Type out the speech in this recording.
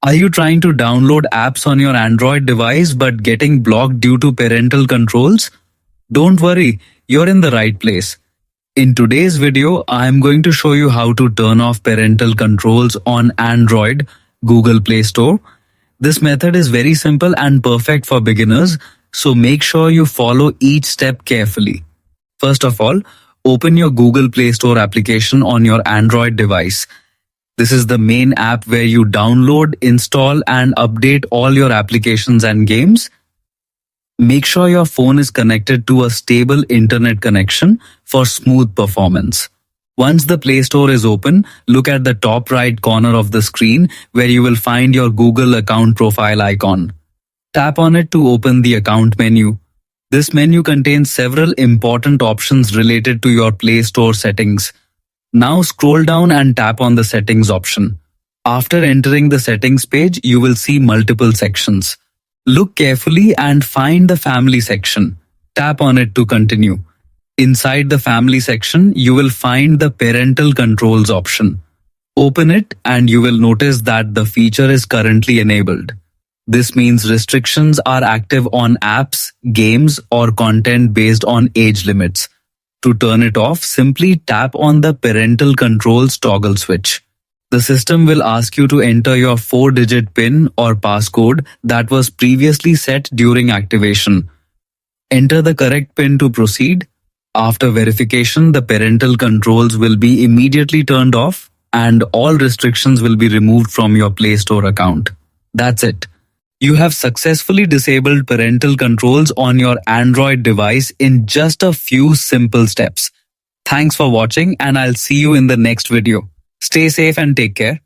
Are you trying to download apps on your Android device but getting blocked due to parental controls? Don't worry, you're in the right place. In today's video, I am going to show you how to turn off parental controls on Android Google Play Store. This method is very simple and perfect for beginners, so make sure you follow each step carefully. First of all, open your Google Play Store application on your Android device. This is the main app where you download, install, and update all your applications and games. Make sure your phone is connected to a stable internet connection for smooth performance. Once the Play Store is open, look at the top right corner of the screen where you will find your Google account profile icon. Tap on it to open the account menu. This menu contains several important options related to your Play Store settings. Now scroll down and tap on the settings option. After entering the settings page, you will see multiple sections. Look carefully and find the family section. Tap on it to continue. Inside the family section, you will find the parental controls option. Open it and you will notice that the feature is currently enabled. This means restrictions are active on apps, games, or content based on age limits. To turn it off, simply tap on the parental controls toggle switch. The system will ask you to enter your 4-digit PIN or passcode that was previously set during activation. Enter the correct PIN to proceed. After verification, the parental controls will be immediately turned off and all restrictions will be removed from your Play Store account. That's it. You have successfully disabled parental controls on your Android device in just a few simple steps. Thanks for watching and I'll see you in the next video. Stay safe and take care.